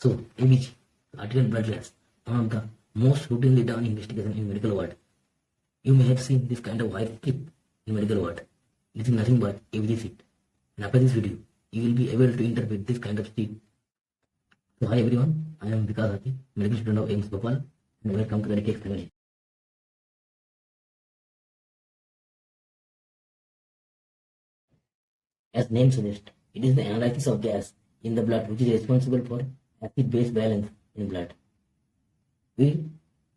So, ABG, arterial blood gas, one of the most routinely done investigation in medical world. You may have seen this kind of white strip in medical world. This is nothing but ABG sheet. And after this video, you will be able to interpret this kind of sheet. So, hi everyone, I am Bikash Hati, medical student of AIIMS BHOPAL, and welcome to the Tech family. As name suggests, it is the analysis of gas in the blood which is responsible for acid-base balance in blood. We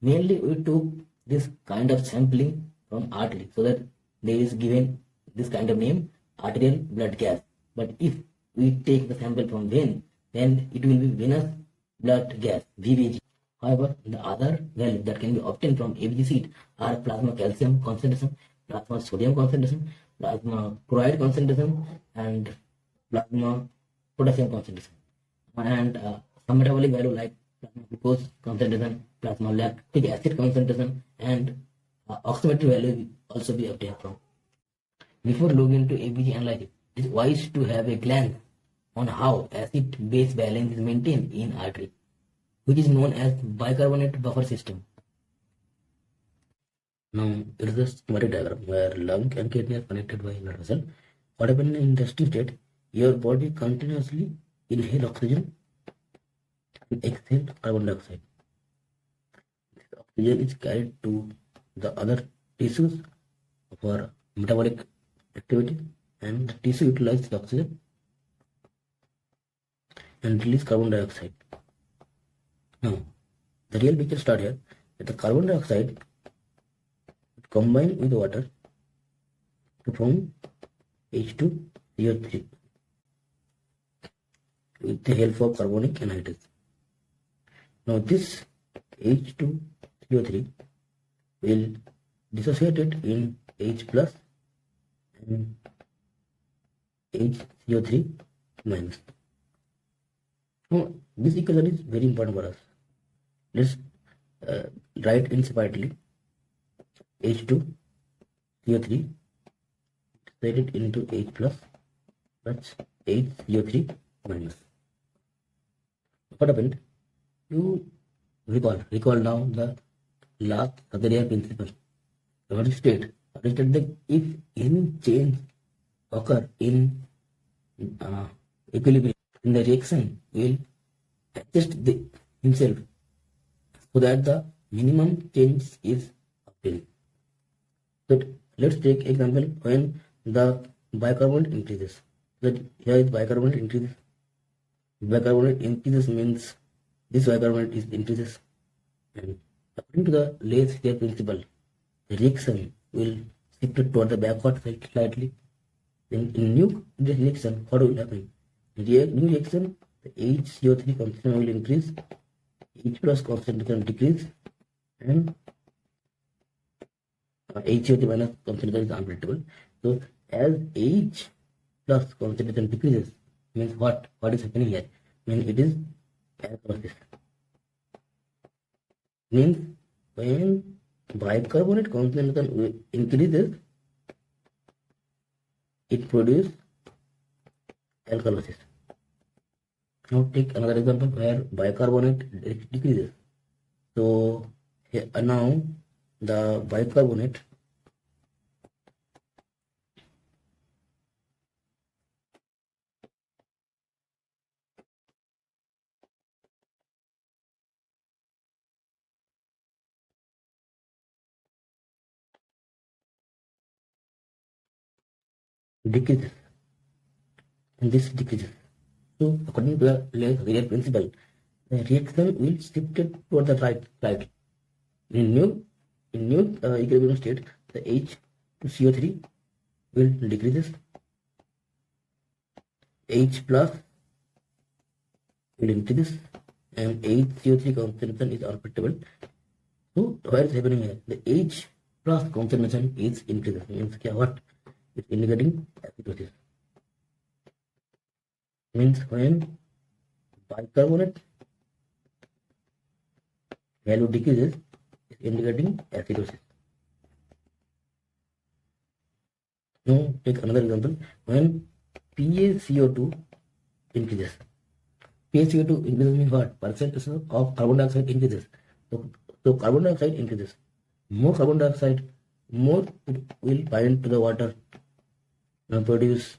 took this kind of sampling from artery, so that there is given this kind of name, arterial blood gas. But if we take the sample from vein, then it will be venous blood gas, VBG. However, the other values that can be obtained from ABG sheet are plasma calcium concentration, plasma sodium concentration, plasma chloride concentration, and plasma potassium concentration, and some metabolic value like plasma glucose concentration, plasma lactic acid concentration, and oximetric value will also be obtained from. Before looking into ABG analysis, it is wise to have a glance on how acid-base balance is maintained in artery, which is known as bicarbonate buffer system. Now, it is a schematic diagram where lung and kidney are connected by blood vessel. What happens in resting state? Your body continuously inhale oxygen and exhale carbon dioxide. This oxygen is carried to the other tissues for metabolic activity, and the tissue utilizes the oxygen and release carbon dioxide. Now, the real picture starts here that the carbon dioxide combine with water to form H2CO3 with the help of carbonic anhydride. Now this H2CO3 will dissociate it in H plus and HCO3 minus. Now this equation is very important for us. Let's write in separately. H2CO3 divided into H plus HCO3 minus. What happened? You recall now the last Saturday principle. What is state? That if any change occur in equilibrium, in the reaction will adjust himself so that the minimum change is obtained. So let's take example when the bicarbonate increases. That here is bicarbonate increases. Bicarbonate increases means this bicarbonate is increases, and according to the Lewis-Carroll principle, the reaction will shift toward the backward slightly. Then in new reaction, what will happen? In new reaction, the HCO3 concentration will increase, H plus concentration decrease, and HCO3 minus concentration is unpredictable. So as H plus concentration decreases, means what is happening here? Means it is alkalosis. Means when bicarbonate concentration increases, it produces alkalosis. Now take another example where bicarbonate decreases. So here now the bicarbonate decreases, and this decreases. So according to the Lewis-Carroll principle, the reaction will shift toward the right. In new equilibrium state, the H2CO3 will decreases, H plus will increase, and HCO3 concentration is unpredictable. So what is happening here? The H plus concentration is increasing. Means what? It's indicating acidosis. Means when bicarbonate value decreases, it's indicating acidosis. Now take another example when PaCO2 increases. PaCO2 increases means what? Percentage of carbon dioxide increases. So carbon dioxide increases. More carbon dioxide, more it will bind to the water and produce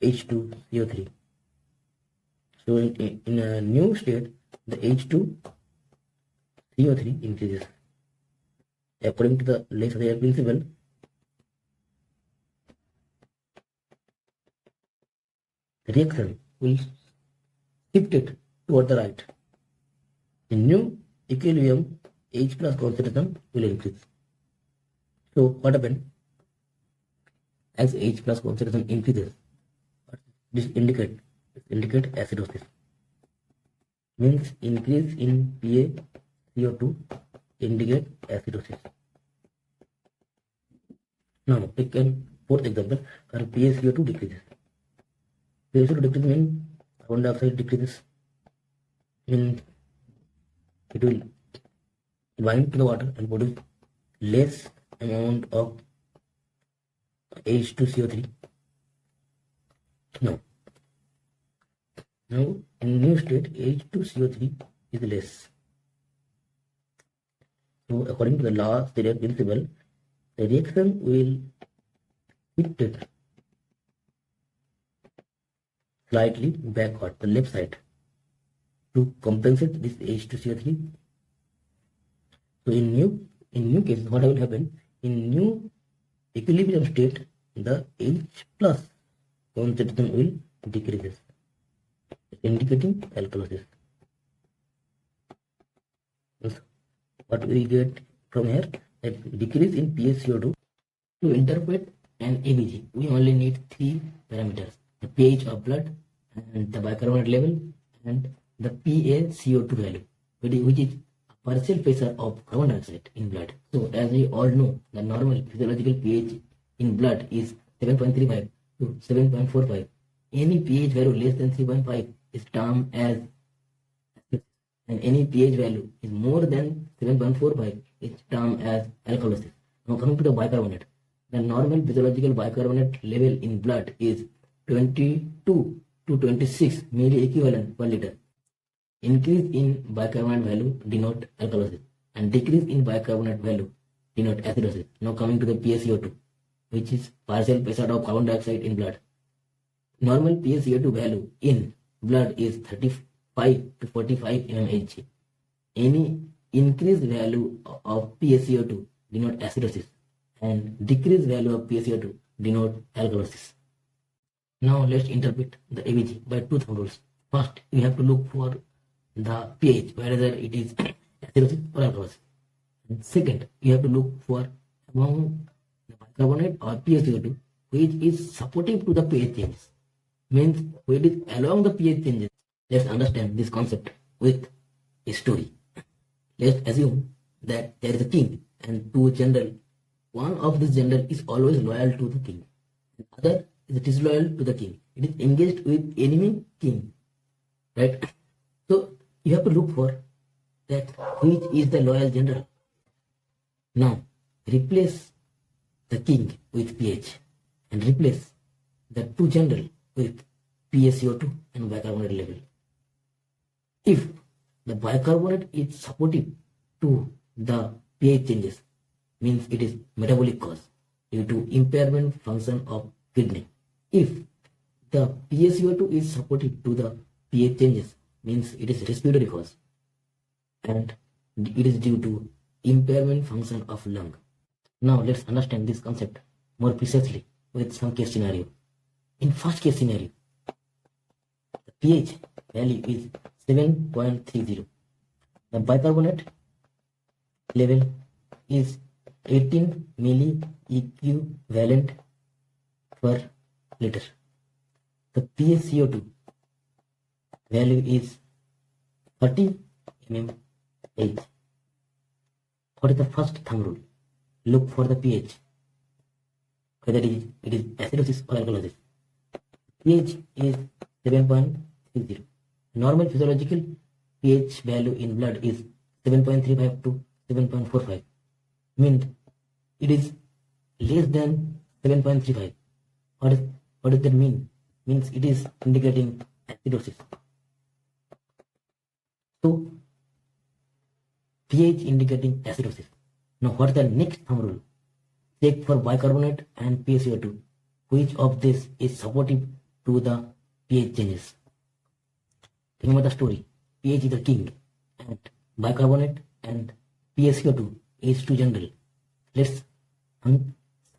H2CO3. So in a new state, the H2CO3 increases. According to the Leigh principle, the reaction will shift it toward the right. In new equilibrium, H plus concentration will increase. So what happened? As H plus concentration increases, this indicate acidosis. Means increase in PaCO2 indicate acidosis. Now take an fourth example where PaCO2 decreases. PaCO2 decreases means carbon dioxide decreases. Means it will bind to the water and produce less amount of H2CO3. Now in new state, H2CO3 is less. So according to the Leigh principle, the reaction will shift it slightly backward, the left side, to compensate this H2CO3. So in new cases, what will happen? In new equilibrium state, the H plus concentration will decreases, indicating alkalosis. What we get from here, that decrease in PaCO2. To interpret an ABG, we only need three parameters: the pH of blood, and the bicarbonate level, and the PaCO2 value, which is a partial pressure of carbon dioxide in blood. So as we all know, the normal physiological pH in blood is 7.35 to 7.45. Any pH value less than 3.5 is termed as acidosis, and any pH value is more than 7.45 is termed as alkalosis. Now coming to the bicarbonate, the normal physiological bicarbonate level in blood is 22 to 26 milliequivalent per liter. Increase in bicarbonate value denote alkalosis, and decrease in bicarbonate value denote acidosis. Now coming to the PaCO2, which is partial pressure of carbon dioxide in blood. Normal PaCO2 value in blood is 35 to 45 mmHg. Any increased value of PaCO2 denote acidosis, and decreased value of PaCO2 denote alkalosis. Now let's interpret the ABG by two thumb rules. First, you have to look for the pH, whether it is acidosis or alkalosis. And second, you have to look for among the bicarbonate or PaCO2 which is supportive to the pH changes. Means when it is along the pH changes. Let's understand this concept with a story. Let's assume that there is a king and two generals. One of this general is always loyal to the king, the other is disloyal to the king. It is engaged with enemy king, right? So you have to look for that which is the loyal general. Now replace the king with pH and replace the two general with PaCO2 and bicarbonate level. If the bicarbonate is supportive to the pH changes, means it is metabolic cause due to impairment function of kidney. If the PaCO2 is supportive to the pH changes, means it is respiratory cause and it is due to impairment function of lung. Now let's understand this concept more precisely with some case scenario. In first case scenario, the pH value is 7.30. The bicarbonate level is 18 milliequivalent per liter. The PaCO2 value is 30 mmHg. What is the first thumb rule? Look for the pH, whether it is acidosis or alkalosis. pH is 7.30. Normal physiological pH value in blood is 7.35 to 7.45. Means it is less than 7.35. What does that mean? Means it is indicating acidosis. So pH indicating acidosis. Now what is the next thumb rule? Check for bicarbonate and PaCO2. Which of this is supportive to the pH changes? Remember the story. pH is the king and bicarbonate and PaCO2 is too general. Let's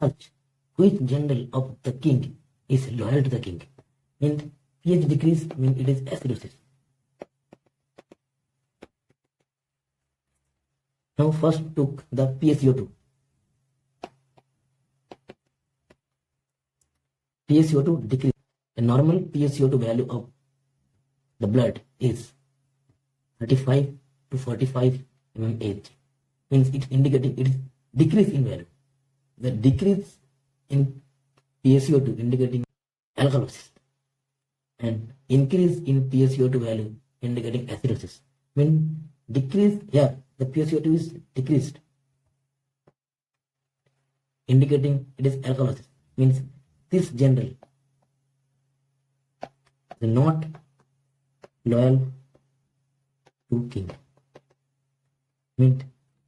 search which general of the king is loyal to the king. And pH decrease means it is acidosis. Now first took the PaCO2. PaCO2 decrease. The normal PaCO2 value of the blood is 35 to 45 mmHg. Means it's indicating it is decrease in value. The decrease in PaCO2 indicating alkalosis and increase in PaCO2 value indicating acidosis. When decrease here, the PaCO2 is decreased, indicating it is alkalosis. Means this general is not loyal to king. Means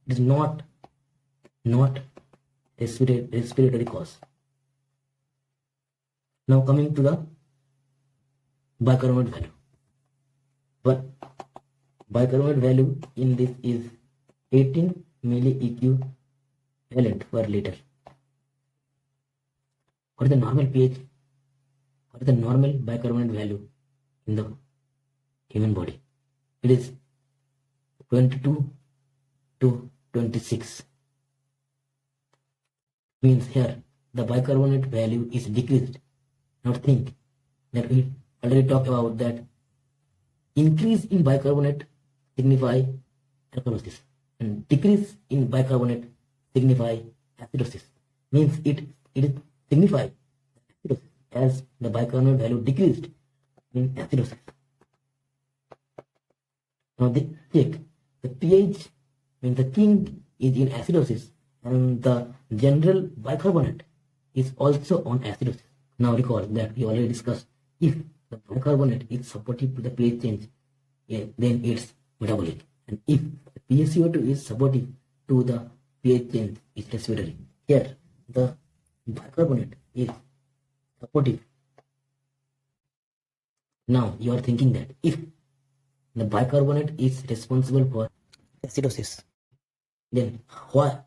it is not respiratory cause. Now coming to the bicarbonate value. But bicarbonate value in this is 18 milliequivalent per liter. What is the normal pH? What is the normal bicarbonate value in the human body? It is 22 to 26. Means here the bicarbonate value is decreased. Now think that we already talked about that increase in bicarbonate signify alkalosis and decrease in bicarbonate signify acidosis. Means it signifies acidosis as the bicarbonate value decreased in acidosis. Now they check the pH when the king is in acidosis and the general bicarbonate is also on acidosis. Now recall that we already discussed if the bicarbonate is supportive to the pH change, then it's metabolic, and if the PaCO2 is supportive to the pH change, it's respiratory. Here the bicarbonate is supportive. Now you are thinking that if the bicarbonate is responsible for acidosis, then why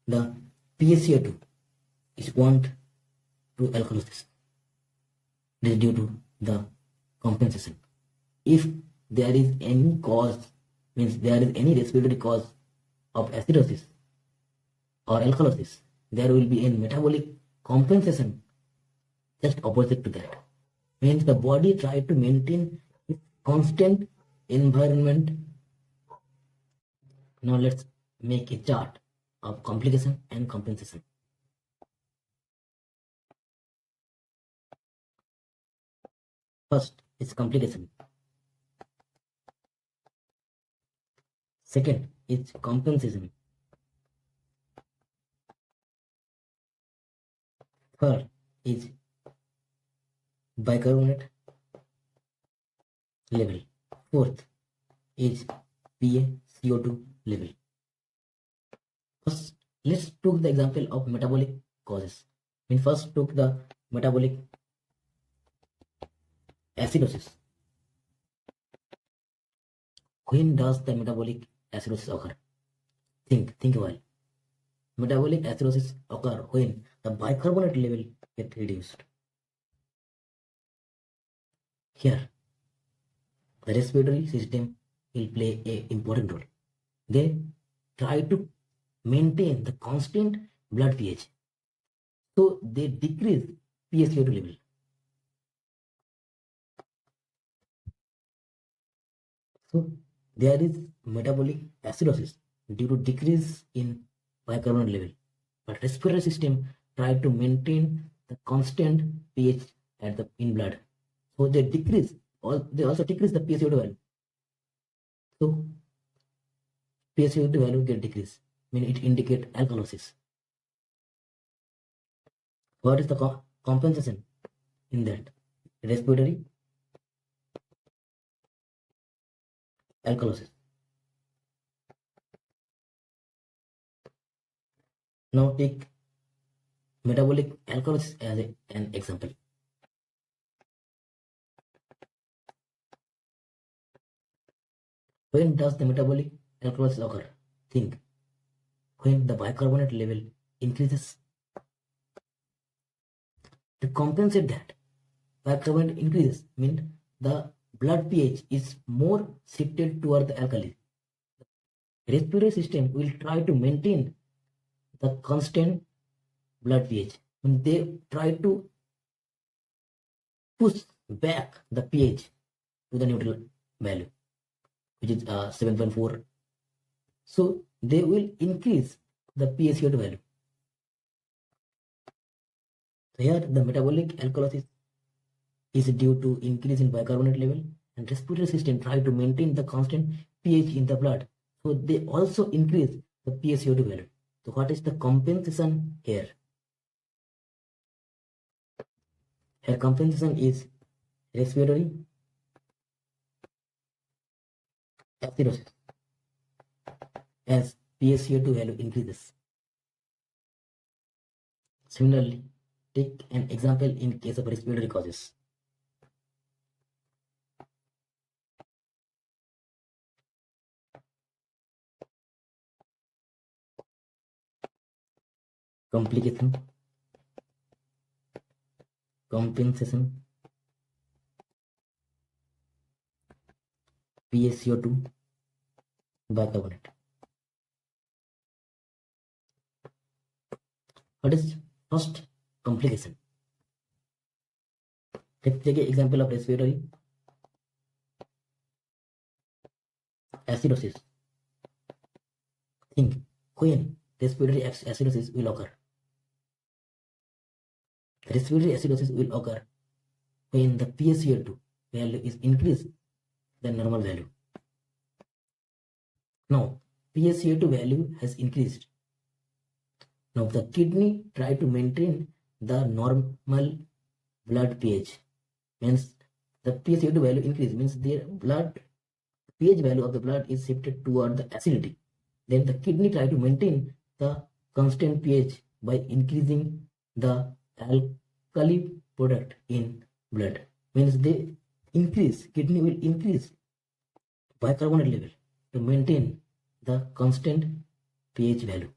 the PaCO2 is bound to alkalosis? This is due to the compensation. If there is any cause, means there is any respiratory cause of acidosis or alkalosis, there will be a metabolic compensation just opposite to that. Means the body tries to maintain its constant environment. Now let's make a chart of complication and compensation. First is complication. Second is compensation. Third is bicarbonate level. Fourth is PaCO2 level. First, let's take the example of metabolic causes. We first took the metabolic acidosis. When does the metabolic acidosis occur? Think a while. Metabolic acidosis occur when the bicarbonate level gets reduced. Here, the respiratory system will play an important role. They try to maintain the constant blood pH. So they decrease PaCO2 level. So there is metabolic acidosis due to decrease in bicarbonate level. But respiratory system try to maintain the constant pH in blood. So they also decrease the PaCO2 value. So PaCO2 value get decreased. It indicates alkalosis. What is the compensation in that? Respiratory alkalosis. Now take metabolic alkalosis as an example. When does the metabolic alkalosis occur? Think. When the bicarbonate level increases. To compensate that, bicarbonate increases means the blood pH is more shifted toward the alkali. Respiratory system will try to maintain the constant blood pH. When they try to push back the pH to the neutral value, which is 7.4. So they will increase the PaCO2 value. So here the metabolic alkalosis is due to increase in bicarbonate level, and respiratory system try to maintain the constant pH in the blood. So they also increase the PaCO2 value. So what is the compensation here? Here compensation is respiratory acidosis as PaCO2 value increases. Similarly, take an example in case of respiratory causes. Complication, compensation, PaCO2, bicarbonate. What is first complication? Let's take an example of respiratory acidosis. Think when respiratory acidosis will occur. Respiratory acidosis will occur when the PaCO2 value is increased than normal value. Now PaCO2 value has increased. Now the kidney try to maintain the normal blood pH. Means the PaCO2 value increase means their blood pH value of the blood is shifted toward the acidity. Then the kidney try to maintain the constant pH by increasing the alkali product in blood. Means they increase, kidney will increase bicarbonate level to maintain the constant pH value.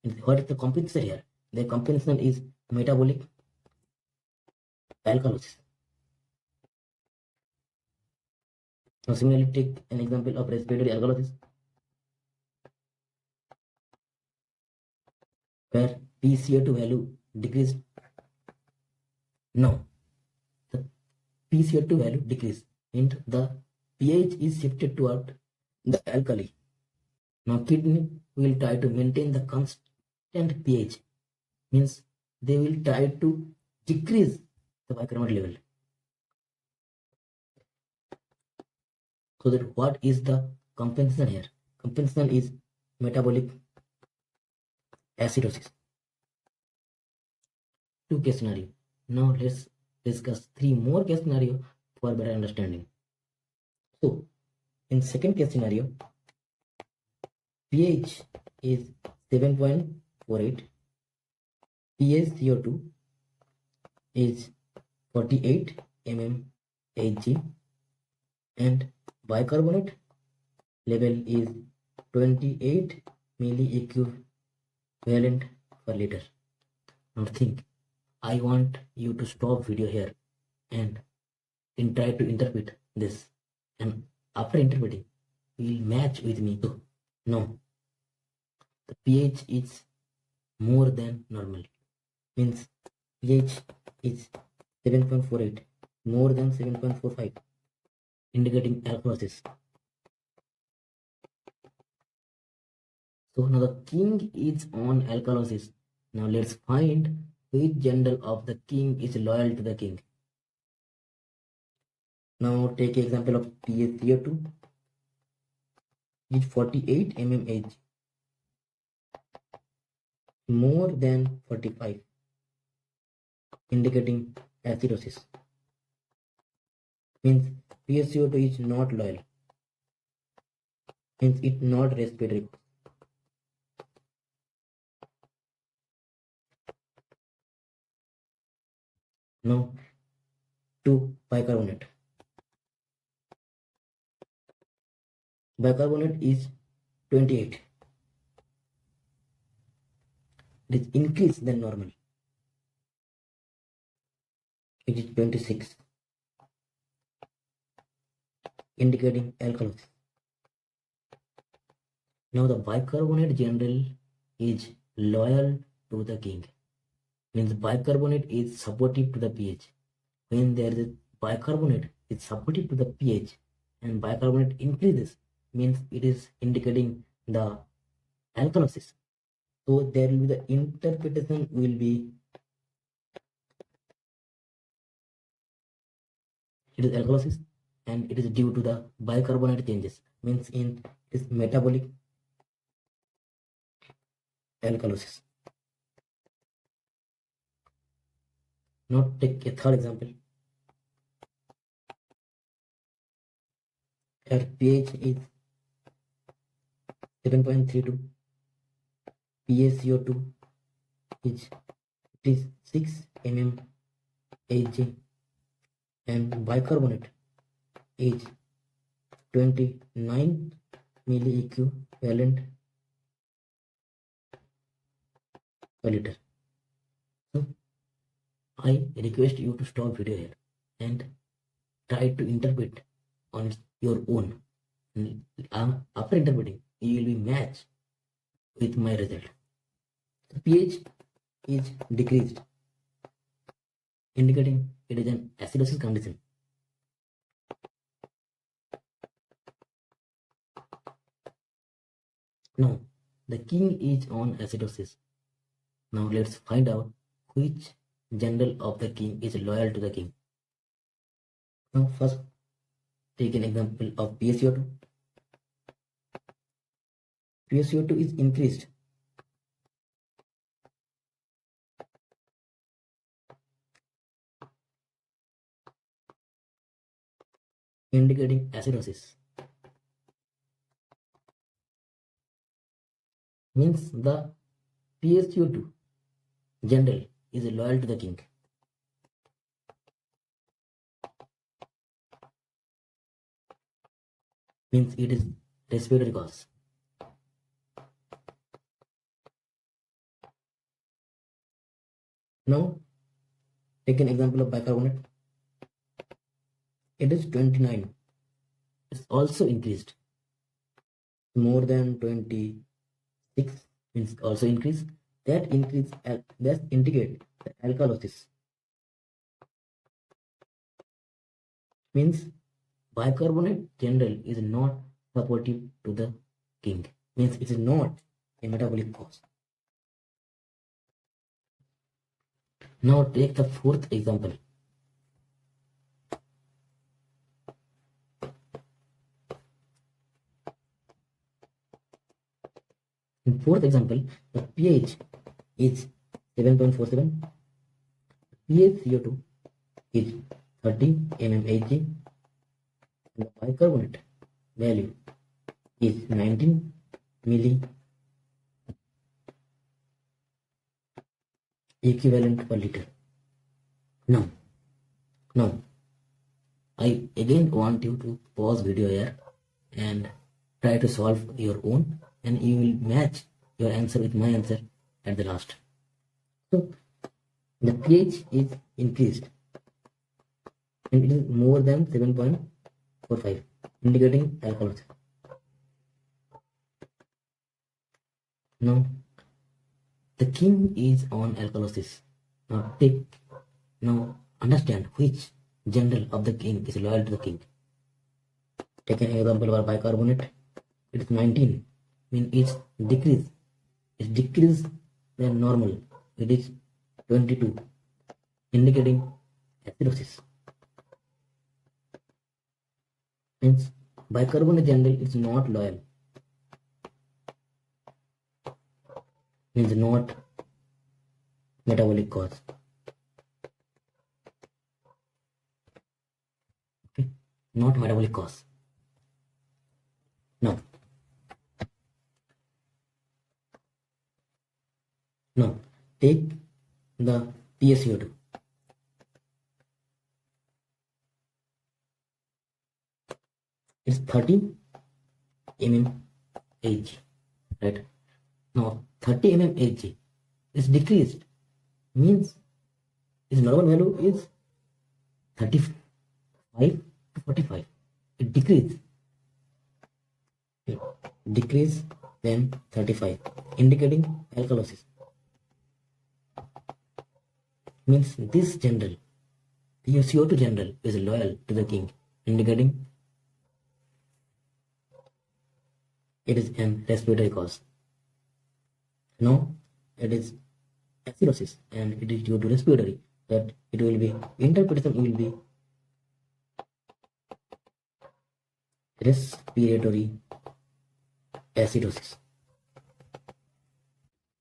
And what is the compensation here? The compensation is metabolic alkalosis. Now similarly, take an example of respiratory alkalosis, where PaCO2 value decreased. Now the PaCO2 value decreased and the pH is shifted toward the alkali. Now kidney will try to maintain the constant pH, means they will try to decrease the bicarbonate level. So that what is the compensation here? Compensation is metabolic acidosis. Two case scenario. Now let's discuss three more case scenario for better understanding. So in second case scenario, pH is 7.48, PaCO2 is 48 mmHg, and bicarbonate level is 28 milliequivalent per liter. Now think, I want you to stop video here and try to interpret this, and after interpreting you will match with me. So now the pH is more than normal, means pH is 7.48 more than 7.45, indicating alkalosis. So now the king is on alkalosis. Now let's find which gender of the king is loyal to the king. Now take example of PaCO2 is 48 mmHg, more than 45, indicating acidosis. Means PaCO2 is not loyal. means it not respiratory. Now to bicarbonate. Bicarbonate is 28. It is increased than normal. It is 26, indicating alkalosis. Now the bicarbonate general is loyal to the king. Means bicarbonate is supportive to the pH. When there is a bicarbonate is supportive to the pH and bicarbonate increases, means it is indicating the alkalosis. So there will be the interpretation will be it is alkalosis and it is due to the bicarbonate changes, means in it is metabolic alkalosis. Now take a third example. Our pH is 7.32, PaCO2 is 6 mmHg, and bicarbonate is 29 milliequivalent per liter. So I request you to stop video here and try to interpret on your own. And after interpreting, you will be matched with my result. The pH is decreased, indicating it is an acidosis condition. Now the king is on acidosis. Now let's find out which general of the king is loyal to the king. Now first take an example of PaCO2. PaCO2 is increased. Indicating acidosis. Means the PaCO2 general is loyal to the king. Means it is respiratory cause. Now take an example of bicarbonate. It is 29. It's also increased. More than 26 means also increase. That increase that indicate the alkalosis. Means bicarbonate general is not supportive to the king. Means it is not a metabolic cause. Now take the fourth example. In fourth example, the pH is 7.47, PaCO2 is 30 mmHg, and the bicarbonate value is 19 milli equivalent per liter. Now I again want you to pause video here and try to solve your own, and you will match your answer with my answer at the last. So the pH is increased and it is more than 7.45, indicating alkalosis. Now the king is on alkalosis. Now understand which general of the king is loyal to the king. Take an example of bicarbonate. It is 19, means it's decreased. It's decreased than normal. It is 22, indicating acidosis. Means bicarbonate general is not loyal. Means not metabolic cause. Okay, not metabolic cause. Now take the PaCO2. It's 30 mmHg, right? Now 30 mmHg is decreased, means its normal value is 35 to 45. It decrease than 35, indicating alkalosis. Means this general PaCO2 general is loyal to the king, indicating it is an respiratory cause. Now it is acidosis, and it is due to respiratory, that it will be interpretation will be respiratory acidosis.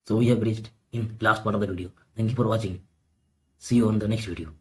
So we have reached in last part of the video. Thank you for watching. See you on the next video.